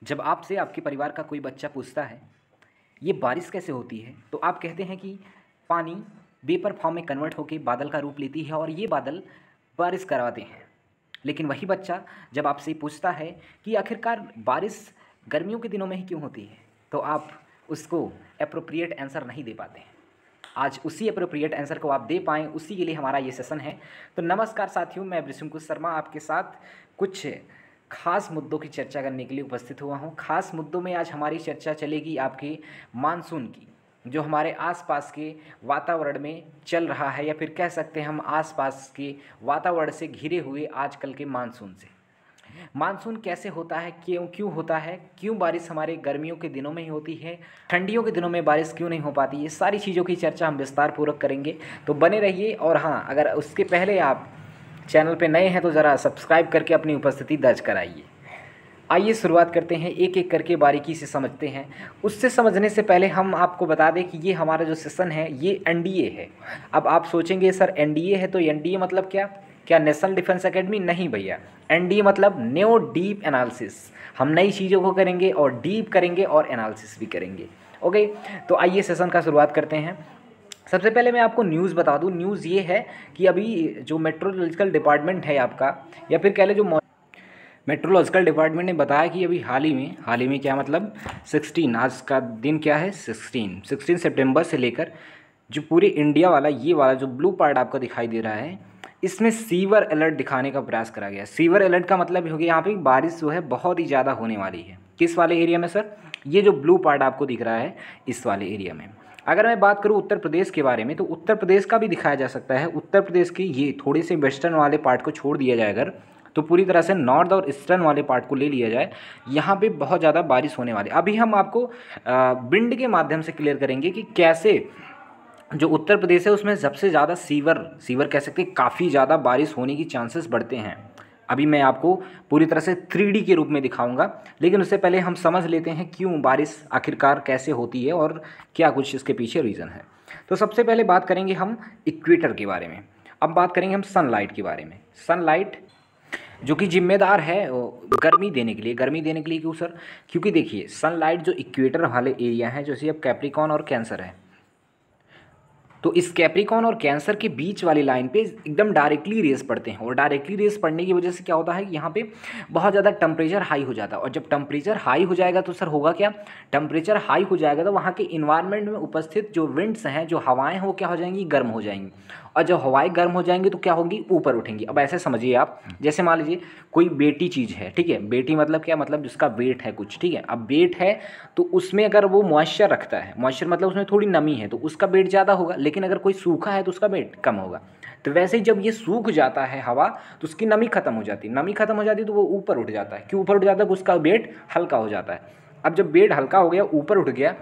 जब आपसे आपके परिवार का कोई बच्चा पूछता है ये बारिश कैसे होती है, तो आप कहते हैं कि पानी वेपर फॉर्म में कन्वर्ट होकर बादल का रूप लेती है और ये बादल बारिश करवाते हैं। लेकिन वही बच्चा जब आपसे पूछता है कि आखिरकार बारिश गर्मियों के दिनों में ही क्यों होती है, तो आप उसको अप्रोप्रिएट आंसर नहीं दे पाते हैं। आज उसी अप्रोप्रिएट आंसर को आप दे पाएँ, उसी के लिए हमारा ये सेशन है। तो नमस्कार साथियों, मैं बृषुंकुश शर्मा आपके साथ कुछ खास मुद्दों की चर्चा करने के लिए उपस्थित हुआ हूँ। खास मुद्दों में आज हमारी चर्चा चलेगी आपके मानसून की, जो हमारे आसपास के वातावरण में चल रहा है, या फिर कह सकते हैं हम आसपास के वातावरण से घिरे हुए आजकल के मानसून से। मानसून कैसे होता है, क्यों होता है, क्यों बारिश हमारे गर्मियों के दिनों में ही होती है, ठंडियों के दिनों में बारिश क्यों नहीं हो पाती, ये सारी चीज़ों की चर्चा हम विस्तार पूर्वक करेंगे। तो बने रहिए। और हाँ, अगर उसके पहले आप चैनल पे नए हैं तो ज़रा सब्सक्राइब करके अपनी उपस्थिति दर्ज कराइए। आइए शुरुआत करते हैं, एक एक करके बारीकी से समझते हैं। उससे समझने से पहले हम आपको बता दें कि ये हमारा जो सेशन है ये एनडीए है। अब आप सोचेंगे सर एनडीए है तो एनडीए मतलब क्या नेशनल डिफेंस एकेडमी? नहीं भैया, एनडीए मतलब न्यू डीप एनालिसिस। हम नई चीज़ों को करेंगे और डीप करेंगे और एनालिसिस भी करेंगे। ओके, तो आइए सेशन का शुरुआत करते हैं। सबसे पहले मैं आपको न्यूज़ बता दूं। न्यूज़ ये है कि अभी जो मेट्रोलॉजिकल डिपार्टमेंट है आपका, या फिर कह लें जो मेट्रोलॉजिकल डिपार्टमेंट ने बताया कि अभी हाल ही में क्या मतलब 16, आज का दिन क्या है, 16 सितंबर से लेकर जो पूरे इंडिया वाला ये वाला जो ब्लू पार्ट आपको दिखाई दे रहा है, इसमें सीवर अलर्ट दिखाने का प्रयास करा गया। सीवर अलर्ट का मतलब हो गया यहाँ पे बारिश जो है बहुत ही ज़्यादा होने वाली है। किस वाले एरिया में सर? ये जो ब्लू पार्ट आपको दिख रहा है इस वाले एरिया में। अगर मैं बात करूँ उत्तर प्रदेश के बारे में, तो उत्तर प्रदेश का भी दिखाया जा सकता है। उत्तर प्रदेश के ये थोड़े से वेस्टर्न वाले पार्ट को छोड़ दिया जाए अगर, तो पूरी तरह से नॉर्थ और ईस्टर्न वाले पार्ट को ले लिया जाए, यहाँ पे बहुत ज़्यादा बारिश होने वाली। अभी हम आपको विंड के माध्यम से क्लियर करेंगे कि कैसे जो उत्तर प्रदेश है उसमें सबसे ज़्यादा सीवर कह सकते हैं, काफ़ी ज़्यादा बारिश होने की चांसेस बढ़ते हैं। अभी मैं आपको पूरी तरह से 3D के रूप में दिखाऊंगा, लेकिन उससे पहले हम समझ लेते हैं क्यों बारिश आखिरकार कैसे होती है और क्या कुछ इसके पीछे रीज़न है। तो सबसे पहले बात करेंगे हम इक्वेटर के बारे में। अब बात करेंगे हम सनलाइट के बारे में। सनलाइट जो कि जिम्मेदार है गर्मी देने के लिए। क्यों सर? क्योंकि देखिए सनलाइट जो इक्वेटर वाले एरिया हैं, जैसे अब कैप्रिकॉर्न और कैंसर है, तो इस कैप्रिकॉर्न और कैंसर के बीच वाली लाइन पे एकदम डायरेक्टली रेस पड़ते हैं, और डायरेक्टली रेस पड़ने की वजह से क्या होता है कि यहाँ पे बहुत ज़्यादा टेम्परेचर हाई हो जाता है। और जब टेम्परेचर हाई हो जाएगा तो सर होगा क्या? टेम्परेचर हाई हो जाएगा तो वहाँ के इन्वायरमेंट में उपस्थित जो विंड्स हैं, जो हवाएं हैं, वो क्या हो जाएंगी? गर्म हो जाएंगी। और जब हवाएं गर्म हो जाएंगी तो क्या होगी? ऊपर उठेंगी। अब ऐसे समझिए आप, जैसे मान लीजिए कोई बेटी चीज़ है, ठीक है, बेटी मतलब क्या? मतलब जिसका वेट है कुछ, ठीक है। अब वेट है तो उसमें अगर वो मॉइस्चर रखता है, मॉइस्चर मतलब उसमें थोड़ी नमी है, तो उसका वेट ज़्यादा होगा। लेकिन अगर कोई सूखा है तो उसका वेट कम होगा। तो वैसे ही जब ये सूख जाता है हवा, तो उसकी नमी खत्म हो जाती है। नमी खत्म हो जाती है तो वो ऊपर उठ जाता है। क्यों ऊपर उठ जाता है? उसका वेट हल्का हो जाता है। अब जब वेट हल्का हो गया, ऊपर उठ गया,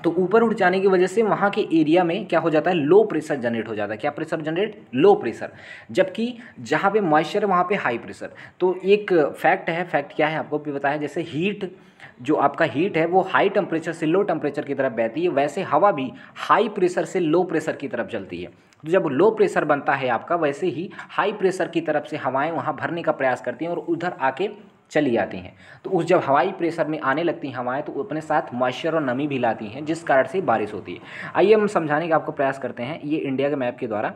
तो ऊपर उठ जाने की वजह से वहाँ के एरिया में क्या हो जाता है? लो प्रेशर जनरेट हो जाता है। क्या प्रेशर जनरेट? Low pressure. जबकि जहाँ पे मॉइस्चर है वहाँ पे हाई प्रेशर। तो एक फैक्ट है, फैक्ट क्या है आपको भी बताया, जैसे हीट, जो आपका हीट है वो हाई टेम्परेचर से लो टेम्परेचर की तरफ बहती है, वैसे हवा भी हाई प्रेशर से लो प्रेशर की तरफ चलती है। तो जब लो प्रेशर बनता है आपका, वैसे ही हाई प्रेशर की तरफ से हवाएं वहाँ भरने का प्रयास करती हैं और उधर आके चली जाती हैं। तो उस जब हवाई प्रेशर में आने लगती हैं हवाएं, तो अपने साथ मॉइस्चर और नमी भी लाती हैं, जिस कारण से बारिश होती है। आइए हम समझाने का आपको प्रयास करते हैं ये इंडिया के मैप के द्वारा।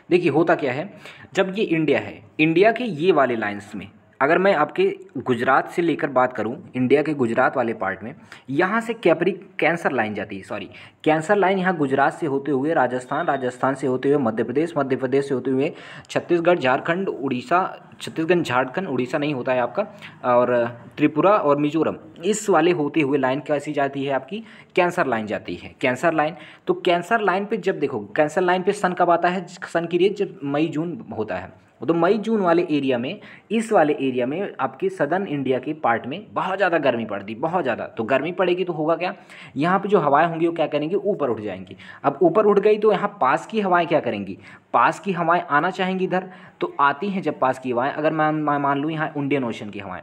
देखिए होता क्या है, जब ये इंडिया है, इंडिया के ये वाले लाइंस में अगर मैं आपके गुजरात से लेकर बात करूं, इंडिया के गुजरात वाले पार्ट में यहाँ से कैंसर लाइन जाती है, कैंसर लाइन यहाँ गुजरात से होते हुए राजस्थान, राजस्थान से होते हुए मध्य प्रदेश, मध्य प्रदेश से होते हुए छत्तीसगढ़, झारखंड, उड़ीसा, छत्तीसगढ़, झारखंड, उड़ीसा नहीं होता है आपका, और त्रिपुरा और मिजोरम, इस वाले होते हुए लाइन कैसी जाती है आपकी? कैंसर लाइन जाती है। कैंसर लाइन, तो कैंसर लाइन पे जब देखो, कैंसर लाइन पे सन कब आता है? सन की रेत जब मई जून होता है, तो मई जून वाले एरिया में, इस वाले एरिया में आपके सदर्न इंडिया के पार्ट में बहुत ज़्यादा गर्मी पड़ती, बहुत ज़्यादा। तो गर्मी पड़ेगी तो होगा क्या? यहाँ पे जो हवाएं होंगी वो क्या करेंगी? ऊपर उठ जाएंगी। अब ऊपर उठ गई तो यहाँ पास की हवाएं क्या करेंगी? पास की हवाएं आना चाहेंगी इधर, तो आती हैं। जब पास की हवाएं, अगर मैं मान लूँ यहाँ इंडियन ओशन की हवाएं,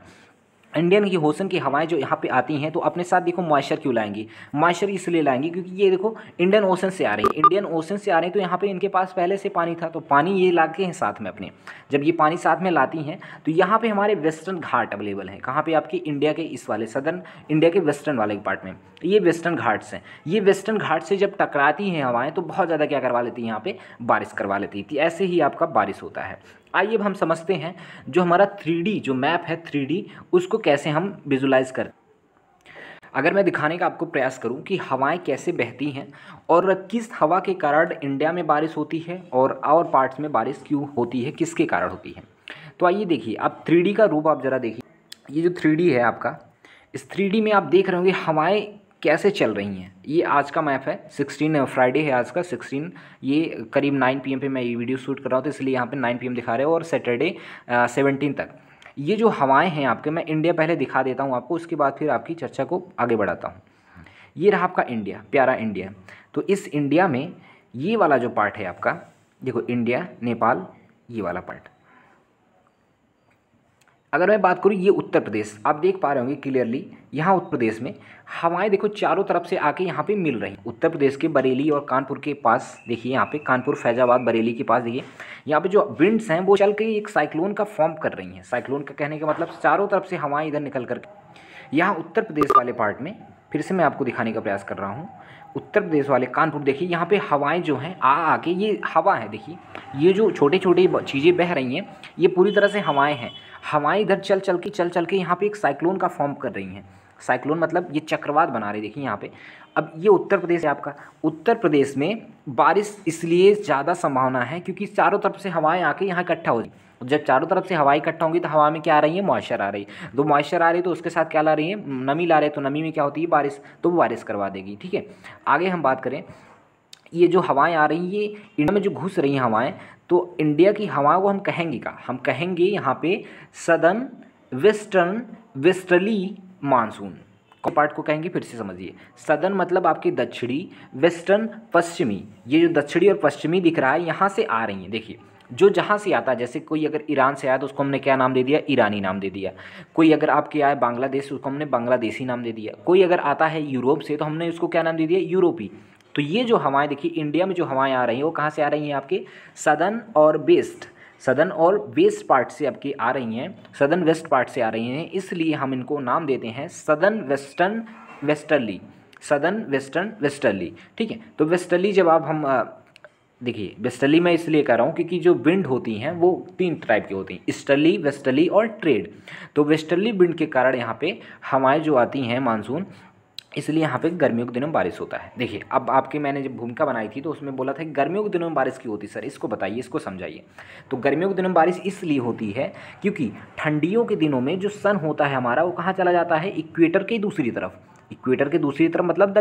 इंडियन की ओशन की हवाएं जो यहाँ पे आती हैं तो अपने साथ देखो मॉइस्चर क्यों लाएंगी, मॉइस्चर इसलिए लाएंगी क्योंकि ये देखो इंडियन ओशन से आ रही है, इंडियन ओशन से आ रही है तो यहाँ पे इनके पास पहले से पानी था, तो पानी ये लाके हैं साथ में अपने। जब ये पानी साथ में लाती हैं तो यहाँ पे हमारे वेस्टर्न घाट अवेलेबल हैं। कहाँ पे? आपके इंडिया के इस वाले सदर्न इंडिया के वेस्टर्न वाले पार्ट में ये वेस्टर्न घाट्स हैं। ये वेस्टर्न घाट से जब टकराती हैं हवाएं तो बहुत ज़्यादा क्या करवा लेती हैं, यहाँ पे बारिश करवा लेती थी। ऐसे ही आपका बारिश होता है। आइए अब हम समझते हैं जो हमारा 3D जो मैप है 3D उसको कैसे हम विजुलाइज करें। अगर मैं दिखाने का आपको प्रयास करूं कि हवाएं कैसे बहती हैं और किस हवा के कारण इंडिया में बारिश होती है और पार्ट्स में बारिश क्यों होती है, किसके कारण होती है, तो आइए देखिए। अब 3D का रूप आप ज़रा देखिए। ये जो 3D है आपका, इस 3D में आप देख रहे होंगे हवाएं कैसे चल रही हैं। ये आज का मैप है, 16 फ्राइडे है आज का 16, ये करीब 9 PM पे मैं ये वीडियो शूट कर रहा हूँ तो इसलिए यहाँ पे 9 PM दिखा रहे हो और सैटरडे 17 तक। ये जो हवाएं हैं आपके, मैं इंडिया पहले दिखा देता हूँ आपको, उसके बाद फिर आपकी चर्चा को आगे बढ़ाता हूँ। ये रहा आपका इंडिया, प्यारा इंडिया। तो इस इंडिया में ये वाला जो पार्ट है आपका, देखो इंडिया, नेपाल, ये वाला पार्ट। अगर मैं बात करूँ ये उत्तर प्रदेश, आप देख पा रहे होंगे क्लियरली, यहाँ उत्तर प्रदेश में हवाएं देखो चारों तरफ से आके यहाँ पे मिल रही हैं। उत्तर प्रदेश के बरेली और कानपुर के पास देखिए, यहाँ पे कानपुर, फैजाबाद, बरेली के पास देखिए, यहाँ पे जो विंड्स हैं वो चल के एक साइक्लोन का फॉर्म कर रही हैं। साइक्लोन का कहने का मतलब चारों तरफ से हवाएं इधर निकल करके यहाँ उत्तर प्रदेश वाले पार्ट में, फिर से मैं आपको दिखाने का प्रयास कर रहा हूँ। उत्तर प्रदेश वाले कानपुर देखिए, यहाँ पे हवाएं जो हैं आके, ये हवा है देखिए, ये जो छोटे छोटे चीज़ें बह रही हैं ये पूरी तरह से हवाएं हैं। हवाएं इधर चल चल के यहाँ पे एक साइक्लोन का फॉर्म कर रही हैं। साइक्लोन मतलब ये चक्रवात बना रही, देखिए यहाँ पे। अब ये उत्तर प्रदेश है आपका, उत्तर प्रदेश में बारिश इसलिए ज़्यादा संभावना है क्योंकि चारों तरफ से हवाएं आके यहाँ इकट्ठा हो जाए। जब चारों तरफ से हवाएं इकट्ठा होंगी तो हवा में क्या आ रही है, मॉइस्चर आ रही है। तो मॉइस्चर आ रही है तो उसके साथ क्या ला रही है, नमी ला रही है। तो नमी में क्या होती है, बारिश, तो वो बारिश करवा देगी। ठीक है, आगे हम बात करें, ये जो हवाएं आ रही हैं ये इंडिया में जो घुस रही हैं हवाएं, तो इंडिया की हवाओं को हम कहेंगे का, हम कहेंगे यहाँ पे सदर्न वेस्टर्न वेस्टर्ली मानसून। कौन पार्ट को कहेंगे, फिर से समझिए। सदर्न मतलब आपकी दक्षिणी, वेस्टर्न पश्चिमी। ये जो दक्षिणी और पश्चिमी दिख रहा है यहाँ से आ रही हैं। देखिए जो जहाँ से आता है, जैसे कोई अगर ईरान से आया तो उसको हमने क्या नाम दे दिया, ईरानी नाम दे दिया। कोई अगर आपके आए बांग्लादेश, उसको हमने बांग्लादेशी नाम दे दिया। कोई अगर आता है यूरोप से तो हमने उसको क्या नाम दे दिया, यूरोपी। तो ये जो हवाएं देखिए इंडिया में जो हवाएं आ रही हैं वो कहाँ से आ रही हैं, आपके सदर्न और वेस्ट, सदर्न और वेस्ट पार्ट से आपकी आ रही हैं, सदर्न वेस्ट पार्ट से आ रही हैं। इसलिए हम इनको नाम देते हैं southern western westerly, southern western westerly. ठीक है, तो वेस्टर्ली जब आप हम देखिए, वेस्टर्ली मैं इसलिए कह रहा हूँ क्योंकि जो विंड होती हैं वो 3 टाइप की होती हैं, ईस्टर्ली, वेस्टर्ली और ट्रेड। तो वेस्टर्ली विंड के कारण यहाँ पे हवाएं जो आती हैं मानसून, इसलिए यहाँ पे गर्मियों के दिनों में बारिश होता है। देखिए अब आपके मैंने जब भूमिका बनाई थी तो उसमें बोला था कि गर्मियों के दिनों में बारिश क्यों होती है सर, इसको बताइए, इसको समझाइए। तो गर्मियों के दिनों में बारिश इसलिए होती है क्योंकि ठंडियों के दिनों में जो सन होता है हमारा वो कहाँ चला जाता है, इक्वेटर के दूसरी तरफ। इक्वेटर के दूसरी तरफ मतलब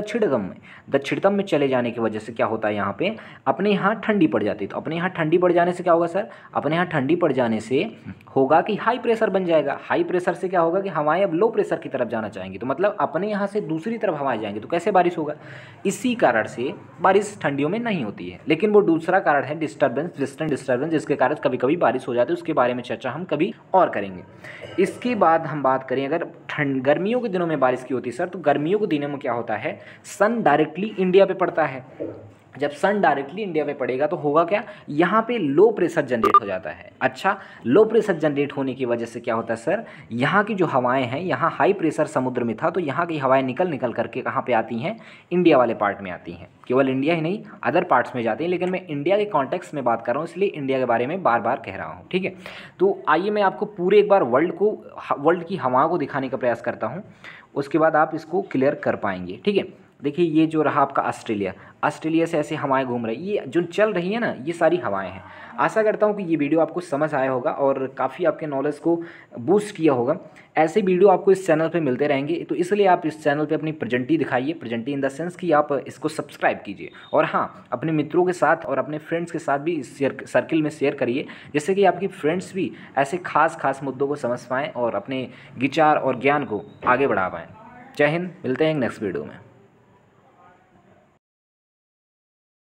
दक्षिणतम में चले जाने की वजह से क्या होता है, यहाँ पे अपने यहाँ ठंडी पड़ जाती है। तो अपने यहाँ ठंडी पड़ जाने से क्या होगा सर, अपने यहाँ ठंडी पड़ जाने से होगा कि हाई प्रेशर बन जाएगा। हाई प्रेशर से क्या होगा कि हवाएं अब लो प्रेशर की तरफ जाना चाहेंगी, तो मतलब अपने यहाँ से दूसरी तरफ हवाएं जाएंगी, तो कैसे बारिश होगा। इसी कारण से बारिश ठंडियों में नहीं होती है। लेकिन वो दूसरा कारण है डिस्टर्बेंस, वेस्टर्न डिस्टर्बेंस, जिसके कारण कभी कभी बारिश हो जाती है। उसके बारे में चर्चा हम कभी और करेंगे। इसके बाद हम बात करें अगर गर्मियों के दिनों में बारिश की होती है सर, तो गर्मियों के दिनों में क्या होता है, सन डायरेक्टली इंडिया पे पड़ता है। जब सन डायरेक्टली इंडिया में पड़ेगा तो होगा क्या, यहाँ पे लो प्रेशर जनरेट हो जाता है। अच्छा, लो प्रेशर जनरेट होने की वजह से क्या होता है सर, यहाँ की जो हवाएं हैं, यहाँ हाई प्रेशर समुद्र में था तो यहाँ की हवाएं निकल करके कहाँ पे आती हैं, इंडिया वाले पार्ट में आती हैं। केवल इंडिया ही नहीं अदर पार्ट्स में जाती हैं, लेकिन मैं इंडिया के कॉन्टेक्स्ट में बात कर रहा हूँ इसलिए इंडिया के बारे में बार बार कह रहा हूँ। ठीक है, तो आइए मैं आपको पूरे एक बार वर्ल्ड की हवाओं को दिखाने का प्रयास करता हूँ, उसके बाद आप इसको क्लियर कर पाएंगे। ठीक है, देखिए ये जो रहा आपका ऑस्ट्रेलिया से ऐसे हवाएं घूम रही, ये जो चल रही है ना, ये सारी हवाएं हैं। आशा करता हूँ कि ये वीडियो आपको समझ आया होगा और काफ़ी आपके नॉलेज को बूस्ट किया होगा। ऐसे वीडियो आपको इस चैनल पे मिलते रहेंगे, तो इसलिए आप इस चैनल पे अपनी प्रेजेंटी दिखाइए, प्रेजेंटी इन द सेंस कि आप इसको सब्सक्राइब कीजिए। और हाँ, अपने मित्रों के साथ और अपने फ्रेंड्स के साथ भी सर्किल में शेयर करिए, जिससे कि आपकी फ्रेंड्स भी ऐसे खास मुद्दों को समझ पाएँ और अपने विचार और ज्ञान को आगे बढ़ा पाएँ। जय हिंद, मिलते हैं नेक्स्ट वीडियो में।